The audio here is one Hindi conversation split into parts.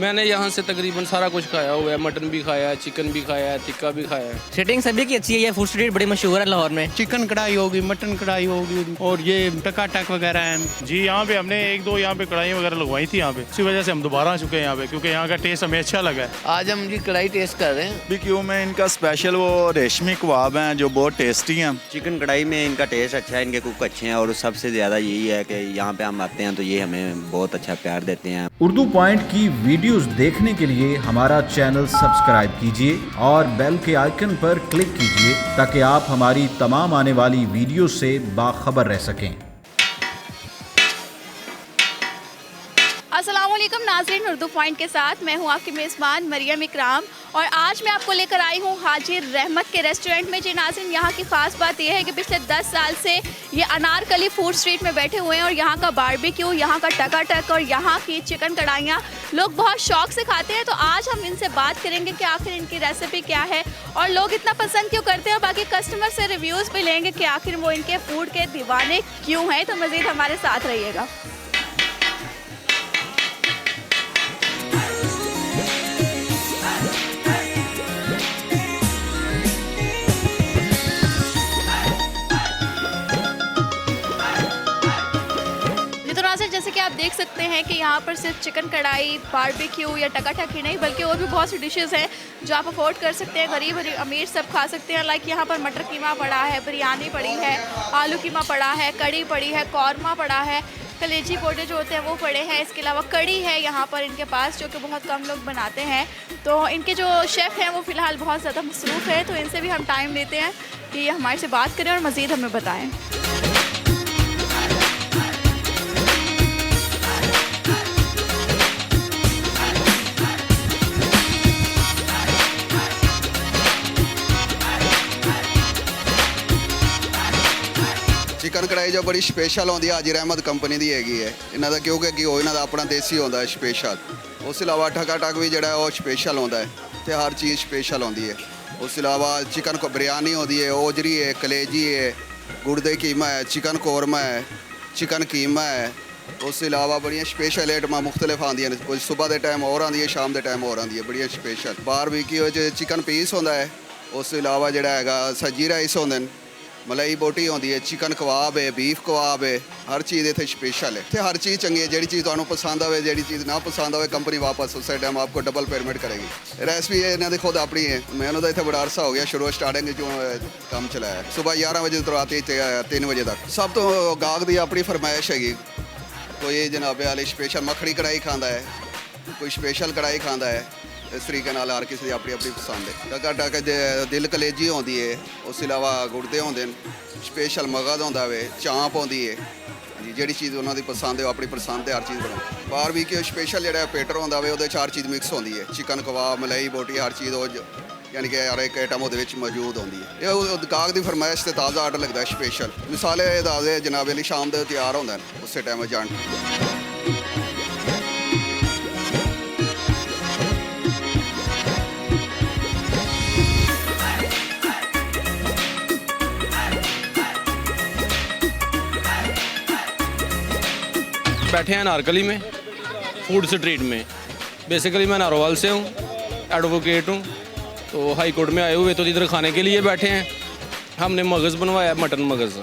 मैंने यहाँ से तकरीबन सारा कुछ खाया हुआ है, मटन भी खाया है, चिकन भी खाया है, टिक्का भी खाया है। सिटिंग सभी की अच्छी है, ये फूड स्ट्रीट बड़ी मशहूर है लाहौर में। चिकन कढ़ाई होगी, मटन कढ़ाई होगी और ये टकाटक वगैरह है जी। यहाँ पे हमने एक दो यहाँ पे कढ़ाई वगैरह लगवाई थी यहाँ पे, इसी वजह से हम दोबारा आ चुके हैं यहाँ पे, क्योंकि यहाँ का टेस्ट हमें अच्छा लगा है। आज हम जी कढ़ाई टेस्ट कर रहे हैं। BBQ में इनका स्पेशल वो रेशमी कबाब हैं जो बहुत टेस्टी हैं। चिकन कढ़ाई में इनका टेस्ट अच्छा है, इनके कुक अच्छे हैं और सबसे ज़्यादा यही है कि यहाँ पे हम आते हैं तो ये हमें बहुत अच्छा प्यार देते हैं। उर्दू पॉइंट की वीडियोस देखने के लिए हमारा चैनल सब्सक्राइब कीजिए और बेल के आइकन पर क्लिक कीजिए ताकि आप हमारी तमाम आने वाली वीडियो से बाखबर रह सकें। अस्सलामुअलैकुम नाज़रीन, उर्दू पॉइंट के साथ मैं हूं आपकी मेज़बान मरियम इकराम और आज मैं आपको लेकर आई हूं हाजी रहमत के रेस्टोरेंट में। जी नाज़रीन, यहाँ की ख़ास बात यह है कि पिछले 10 साल से ये अनारकली फूड स्ट्रीट में बैठे हुए हैं और यहाँ का बारबेक्यू, यहाँ का टकाटक और यहाँ की चिकन कढ़ाइयाँ लोग बहुत शौक से खाते हैं। तो आज हम इनसे बात करेंगे कि आखिर इनकी रेसिपी क्या है और लोग इतना पसंद क्यों करते हैं और बाकी कस्टमर से रिव्यूज़ भी लेंगे कि आखिर वो इनके फूड के दीवाने क्यों हैं। तो मज़ीद हमारे साथ रहिएगा। जैसे कि आप देख सकते हैं कि यहाँ पर सिर्फ चिकन कढ़ाई, बारबेक्यू या टकाटक ही नहीं बल्कि और भी बहुत सी डिशेस हैं जो आप अफोर्ड कर सकते हैं। गरीब अमीर सब खा सकते हैं। लाइक यहाँ पर मटर कीमा पड़ा है, बिरयानी पड़ी है, आलू कीमा पड़ा है, कड़ी पड़ी है, कौरमा पड़ा है, कलेजी पोटे जो होते हैं वो पड़े हैं। इसके अलावा कड़ी है यहाँ पर इनके पास जो कि बहुत कम लोग बनाते हैं। तो इनके जो शेफ़ हैं वो फ़िलहाल बहुत ज़्यादा मसरूफ़ है, तो इनसे भी हम टाइम लेते हैं कि ये हमारे से बात करें और मज़ीद हमें बताएँ। चिकन कढ़ाई जो बड़ी स्पेशल होती है हाजी रहमत कंपनी की हैगी है इन्हों का, क्योंकि घ्यो इन्हों का अपना देसी होता है स्पेशल। उस अलावा टकाटक भी जोड़ा वो स्पेशल होता है, तो हर चीज़ स्पेशल होती है। उस अलावा चिकन को बिरयानी होती है, ओजरी है, कलेजी है, गुर्दे कीमा है, चिकन कौरमा है, चिकन कीमा है। उस अलावा बड़िया स्पेशल आइटम मुख्तलिफ आदि हैं, कुछ सुबह के टाइम और आती है, शाम के टाइम और आती है, बड़िया स्पेशल। बारबेक्यू चिकन पीस होता है। उस अलावा जोड़ा है सज्जी राइस होंगे, मलाई बोटी होती है, चिकन कबाब है, बीफ कबाब है, हर चीज़ इतने स्पेशल है। तो हर चीज़ चंगी है, जी चीज़ तुम्हें पसंद आए, जी चीज़ ना पसंद आए कंपनी वापस उस टाइम आपको डबल पेमेंट करेगी। रेसिपी इन्होंने खुद अपनी है, मैं उन्होंने इतने बड़ा अरसा हो गया शुरू स्टार्टिंग जो काम चलाया, सुबह 11 बजे तो रात 3 बजे तक। सब तो गाहक की अपनी फरमाइश हैगी, कोई जनाबे वाली स्पेशल मखनी कढ़ाई खाता है, कोई स्पेशल कढ़ाई खाता है। इस तरीके नाल हर किसी की अपनी अपनी पसंद है। टकाटक दिल कलेजी होती है, उस अलावा गुर्दे होंगे, स्पेशल मगज होंदा वे, चांप होती है जी, चीज़ उन्होंने पसंद है अपनी पसंद है हर चीज़ बना। बारबेक्यू स्पेशल जो पेटर होंदा वे वो हर चीज़ मिक्स होती है, चिकन कबाब, मलाई बोटी, हर चीज़ यानी कि हर एक आइटम वो मौजूद होती है। ये गाहक की फरमाइश से ताज़ा आर्डर लगता है स्पेशल। मिसाले दसदे जनाब अली शाम के तैयार होंगे उस टाइम जान। बैठे हैं नारकली में फूड स्ट्रीट में। बेसिकली मैं नारोवाल से हूँ, एडवोकेट हूँ, तो हाई कोर्ट में आए हुए तो इधर खाने के लिए बैठे हैं। हमने मगज़ बनवाया, मटन मगज़,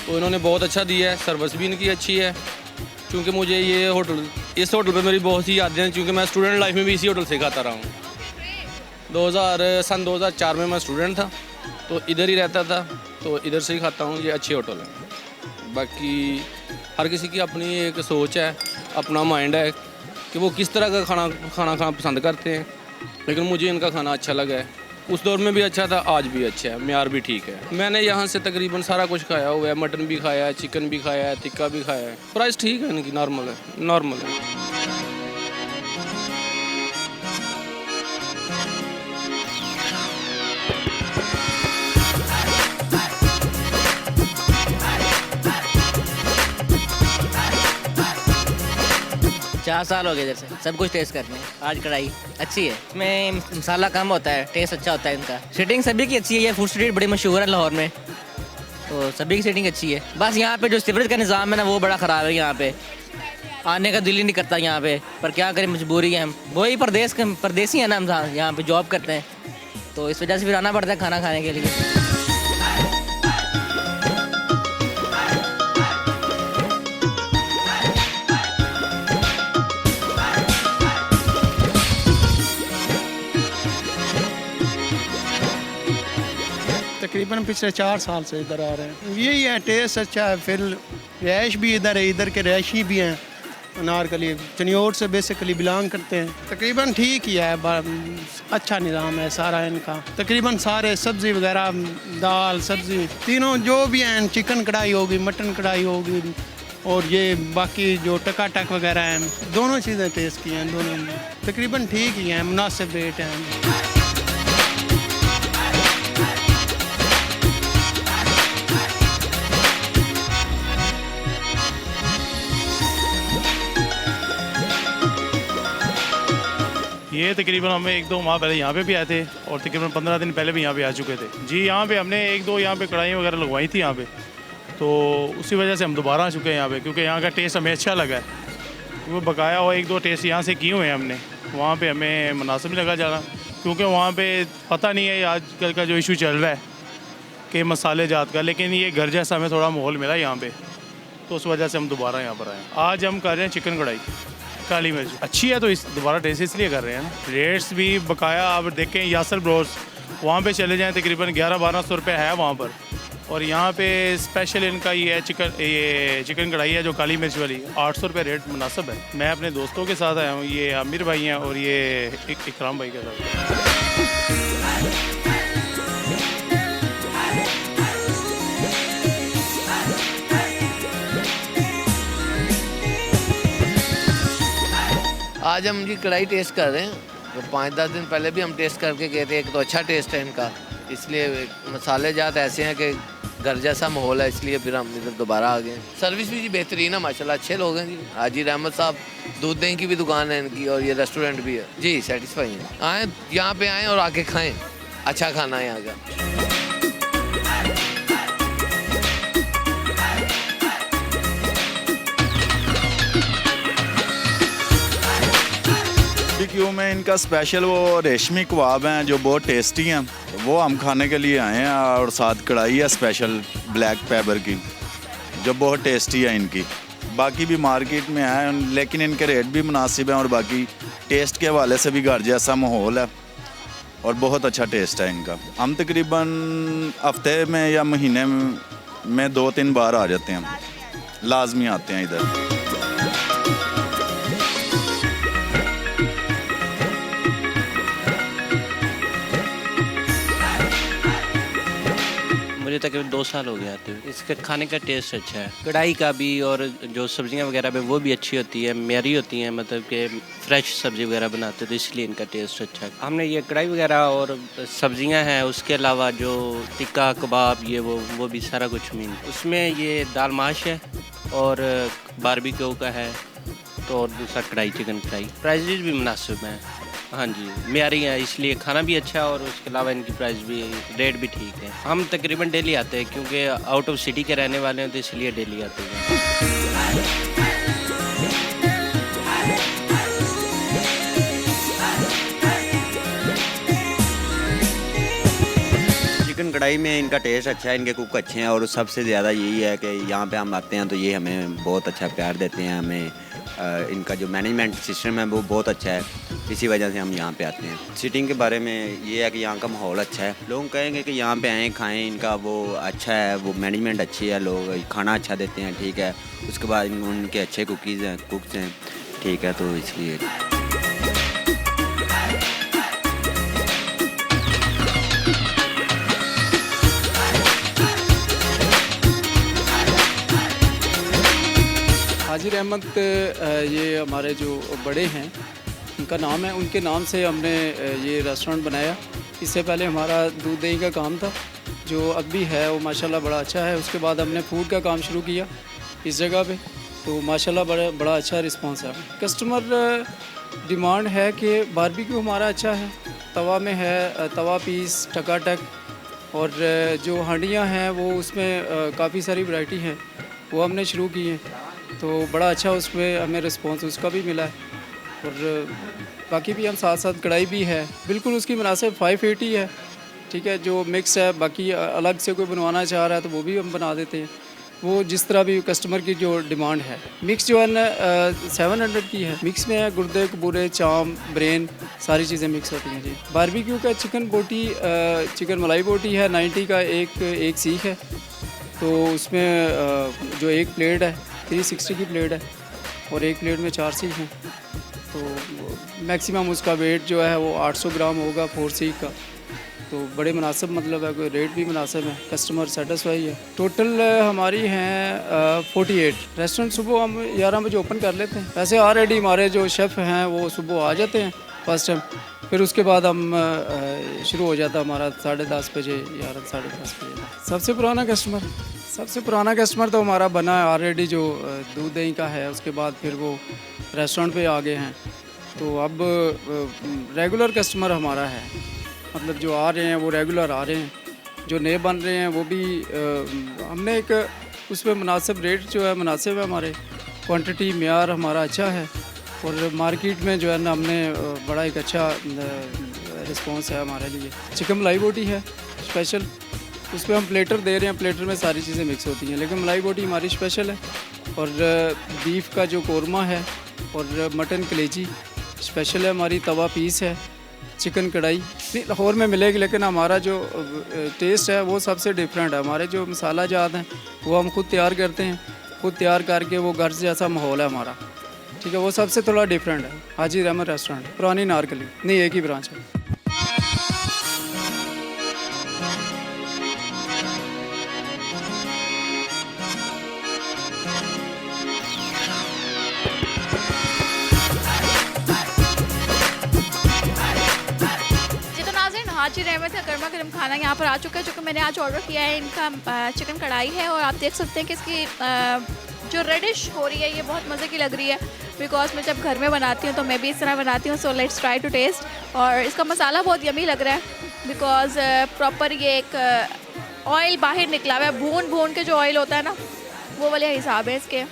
तो इन्होंने बहुत अच्छा दिया है, सर्विस भी इनकी अच्छी है। क्योंकि मुझे ये होटल, इस होटल पे मेरी बहुत सी यादें हैं, क्योंकि मैं स्टूडेंट लाइफ में भी इसी होटल से खाता रहा हूँ। सन 2004 में मैं स्टूडेंट था तो इधर ही रहता था, तो इधर से ही खाता हूँ। ये अच्छी होटल है। बाकी हर किसी की अपनी एक सोच है, अपना माइंड है कि वो किस तरह का खाना पसंद करते हैं, लेकिन मुझे इनका खाना अच्छा लगा है। उस दौर में भी अच्छा था, आज भी अच्छा है, म्यार भी ठीक है। मैंने यहाँ से तकरीबन सारा कुछ खाया हुआ है, मटन भी खाया है, चिकन भी खाया है, टिक्का भी खाया है। प्राइस ठीक है इनकी, नॉर्मल है। चार साल हो गए इधर से सब कुछ टेस्ट करने। आज कढ़ाई अच्छी है, इसमें मसाला कम होता है, टेस्ट अच्छा होता है इनका। सिटिंग सभी की अच्छी है, ये फूड स्ट्रीट बड़ी मशहूर है लाहौर में, तो सभी की सिटिंग अच्छी है। बस यहाँ पे जो सीवरेज का निज़ाम है ना वो बड़ा ख़राब है यहाँ पे। आने का दिल ही नहीं करता यहाँ पे, पर क्या करें, मजबूरी है। हम वही परदेसी हैं ना, हम यहाँ पे जॉब करते हैं, तो इस वजह से फिर आना पड़ता है खाना खाने के लिए। तकरीबन पिछले 4 साल से इधर आ रहे हैं। यही है, टेस्ट अच्छा है, फिर रहायश भी इधर है, इधर के रहायशी भी हैं। अनारकली चनियोट से बेसिकली बिलोंग करते हैं। तकरीबन ठीक ही है, अच्छा निज़ाम है सारा इनका। तकरीबन सारे सब्ज़ी वगैरह, दाल सब्ज़ी तीनों जो भी हैं, चिकन कढ़ाई होगी, मटन कढ़ाई होगी, और ये बाकी जो टकाटक वगैरह हैं, दोनों चीज़ें टेस्ट की हैं। दोनों तकरीबन ठीक ही हैं, मुनासिब रेट हैं। ये तकरीबन हमें 1-2 माह पहले यहाँ पे भी आए थे और तकरीबन 15 दिन पहले भी यहाँ पे आ चुके थे जी। यहाँ पे हमने 1-2 यहाँ पे कढ़ाई वगैरह लगवाई थी यहाँ पे, तो उसी वजह से हम दोबारा आ चुके हैं यहाँ पे, क्योंकि यहाँ का टेस्ट हमें अच्छा लगा है। वो बकाया हुआ 1-2 टेस्ट यहाँ से किए हुए हैं हमने, वहाँ पर हमें मुनासिब नहीं लगा जाना, क्योंकि वहाँ पर पता नहीं है आजकल का जो इशू चल रहा है कि मसाले जात का, लेकिन ये घर जैसा हमें थोड़ा माहौल मिला यहाँ पर, तो उस वजह से हम दोबारा यहाँ पर आए। आज हम कर रहे हैं चिकन कढ़ाई काली मिर्च, अच्छी है तो इस दोबारा टेस्ट इसलिए कर रहे हैं ना। रेट्स भी बकाया आप देखें, यासर ब्रोस वहाँ पे चले जाएं तकरीबन 1100-1200 रुपये है वहाँ पर, और यहाँ पे स्पेशल इनका ये चिकन कढ़ाई है जो काली मिर्च वाली, 800 रुपये रेट मुनासिब है। मैं अपने दोस्तों के साथ आया हूँ, ये आमिर भाई हैं और ये इकराम भाई के साथ। आज हम जी कढ़ाई टेस्ट कर रहे हैं, तो 5-10 दिन पहले भी हम टेस्ट करके गए थे। एक तो अच्छा टेस्ट है इनका, इसलिए मसाले जात ऐसे हैं कि घर जैसा माहौल है, इसलिए फिर हम इधर दोबारा आ गए। सर्विस भी जी बेहतरीन है माशाल्लाह, अच्छे लोग हैं जी। हाजी रहमत साहब दूध दही की भी दुकान है इनकी, और ये रेस्टोरेंट भी है जी। सेटिस्फाई हैं, आएँ यहाँ पे आएँ और आके खाएँ, अच्छा खाना है यहाँ का। क्यों में इनका स्पेशल वो रेशमी कबाब हैं जो बहुत टेस्टी हैं, वो हम खाने के लिए आए हैं, और साथ कढ़ाई है स्पेशल ब्लैक पेपर की जो बहुत टेस्टी है इनकी। बाकी भी मार्केट में है, लेकिन इनके रेट भी मुनासिब हैं, और बाकी टेस्ट के हवाले से भी घर जैसा माहौल है और बहुत अच्छा टेस्ट है इनका। हम तकरीबन हफ्ते में या महीने में 2-3 बार आ जाते हैं, लाजमी आते हैं इधर। मुझे तकरीबन 2 साल हो गया आते हुए। इसका खाने का टेस्ट अच्छा है, कढ़ाई का भी, और जो सब्जियां वगैरह पे वो भी अच्छी होती है, मेरी होती हैं, मतलब कि फ़्रेश सब्ज़ी वगैरह बनाते हैं, तो इसलिए इनका टेस्ट अच्छा है। हमने ये कढ़ाई वगैरह और सब्जियां हैं, उसके अलावा जो टिक्का कबाब ये वो भी सारा कुछ मीन। उसमें ये दाल माश है और बारबेक्यू का है, तो और दूसरा कढ़ाई चिकन कढ़ाई। प्राइजेज भी मुनासिब हैं, हाँ जी, मेरी है, इसलिए खाना भी अच्छा है, और उसके अलावा इनकी प्राइस भी, रेट भी ठीक है। हम तकरीबन डेली आते हैं, क्योंकि आउट ऑफ सिटी के रहने वाले हैं, तो इसलिए डेली आते हैं। चिकन कढ़ाई में इनका टेस्ट अच्छा है, इनके कुक अच्छे हैं, और सबसे ज़्यादा यही है कि यहाँ पे हम आते हैं तो ये हमें बहुत अच्छा प्यार देते हैं। हमें इनका जो मैनेजमेंट सिस्टम है वो बहुत अच्छा है, इसी वजह से हम यहाँ पे आते हैं। सीटिंग के बारे में ये है कि यहाँ का माहौल अच्छा है, लोग कहेंगे कि यहाँ पे आएँ खाएँ, इनका वो अच्छा है, वो मैनेजमेंट अच्छी है, लोग खाना अच्छा देते हैं, ठीक है। उसके बाद उनके अच्छे कुक्स हैं, ठीक है, तो इसलिए। हाजी रहमत ये हमारे जो बड़े हैं उनका नाम है, उनके नाम से हमने ये रेस्टोरेंट बनाया। इससे पहले हमारा दूध दही का काम था जो अब भी है, वो माशाल्लाह बड़ा अच्छा है। उसके बाद हमने फूड का काम शुरू किया इस जगह पे, तो माशाल्लाह बड़ा अच्छा रिस्पांस है। कस्टमर डिमांड है कि बारबेक्यू हमारा अच्छा है, तवा में है, तवा पीस टकाटक, और जो हांडियाँ हैं वो उसमें काफ़ी सारी वैरायटी है, वो हमने शुरू की है। तो बड़ा अच्छा उसमें हमें रिस्पॉन्स उसका भी मिला है। और बाकी भी हम साथ साथ कढ़ाई भी है बिल्कुल उसकी मुनासिब 580 है, ठीक है, जो मिक्स है। बाकी अलग से कोई बनवाना चाह रहा है तो वो भी हम बना देते हैं, वो जिस तरह भी कस्टमर की जो डिमांड है। मिक्स जो है ना 700 की है। मिक्स में है गुर्दे कबूरे चाम ब्रेन सारी चीज़ें मिक्स होती हैं जी। बारबेक्यू का चिकन बोटी चिकन मलाई बोटी है 90 का एक सीख है। तो उसमें जो एक प्लेट है 360 की प्लेट है और एक प्लेट में 4 सीख हैं। तो मैक्सिमम उसका वेट जो है वो 800 ग्राम होगा 4 सीख का। तो बड़े मुनासिब मतलब है, कोई रेट भी मुनासिब है, कस्टमर सेटिस्फाई है। टोटल हमारी हैं 48। रेस्टोरेंट सुबह हम 11 बजे ओपन कर लेते हैं। वैसे ऑलरेडी हमारे जो शेफ़ हैं वो सुबह आ जाते हैं फर्स्ट टाइम, फिर उसके बाद हम शुरू हो जाता है हमारा 10:30 बजे या 10:30 बजे। सबसे पुराना कस्टमर तो हमारा बना है ऑलरेडी, जो दूध दही का है। उसके बाद फिर वो रेस्टोरेंट पे आ गए हैं। तो अब रेगुलर कस्टमर हमारा है, मतलब जो आ रहे हैं वो रेगुलर आ रहे हैं, जो नए बन रहे हैं वो भी हमने एक उसमें मुनासिब रेट जो है मुनासिब है, हमारे क्वांटिटी मेयार हमारा अच्छा है। और मार्केट में जो है ना हमने बड़ा एक अच्छा रिस्पांस है हमारे लिए। चिकन मलाई बोटी है स्पेशल, उस पर हम प्लेटर दे रहे हैं, प्लेटर में सारी चीज़ें मिक्स होती हैं, लेकिन मलाई बोटी हमारी स्पेशल है। और बीफ का जो कोरमा है और मटन कलेजी स्पेशल है हमारी, तवा पीस है, चिकन कढ़ाई नहीं लाहौर में मिलेगी, लेकिन हमारा जो टेस्ट है वो सबसे डिफरेंट है। हमारे जो मसाला जात हैं वो हम खुद तैयार करते हैं, खुद तैयार करके वो घर जैसा माहौल है हमारा, ठीक है, वो सबसे थोड़ा डिफरेंट है। हाजी रहमत रेस्टोरेंट, पुरानी नारकली, नहीं एक ही ब्रांच है। हाजी रहमत का गर्मा गर्म खाना यहाँ पर आ चुका है, जो कि मैंने आज ऑर्डर किया है। इनका चिकन कढ़ाई है और आप देख सकते हैं कि इसकी जो रेडिश हो रही है ये बहुत मज़े की लग रही है, बिकॉज मैं जब घर में बनाती हूँ तो मैं भी इस तरह बनाती हूँ। So let's try to taste. और इसका मसाला बहुत यमी लग रहा है, बिकॉज प्रॉपर ये एक ऑयल बाहर निकला हुआ है, भून के जो ऑयल होता है ना वो वाले हिसाब है इसके।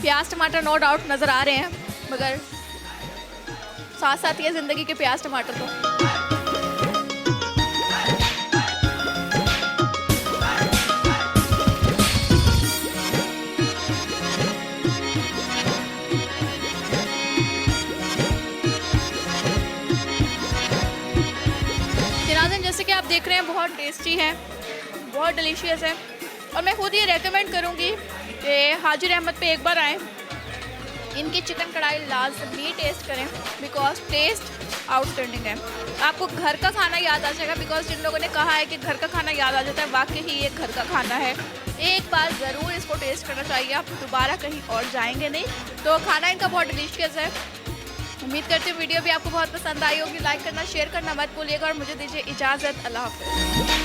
प्याज टमाटर नो डाउट नज़र आ रहे हैं, मगर साथ साथ ये ज़िंदगी के प्याज टमाटर तो जैसे कि आप देख रहे हैं बहुत टेस्टी है, बहुत डिलीशियस है। और मैं खुद ये रेकमेंड करूँगी कि हाजी रहमत पे एक बार आएँ, इनकी चिकन कढ़ाई लाजमी टेस्ट करें, बिकॉज टेस्ट आउटस्टैंडिंग है। आपको घर का खाना याद आ जाएगा, बिकॉज जिन लोगों ने कहा है कि घर का खाना याद आ जाता है, वाकई ही ये घर का खाना है। एक बार ज़रूर इसको टेस्ट करना चाहिए, आप दोबारा कहीं और जाएंगे नहीं। तो खाना इनका बहुत डिलीशियस है। उम्मीद करती हूँ वीडियो भी आपको बहुत पसंद आई होगी। लाइक करना शेयर करना मत भूलिएगा और मुझे दीजिए इजाज़त। अल्लाह हाफ़िज़।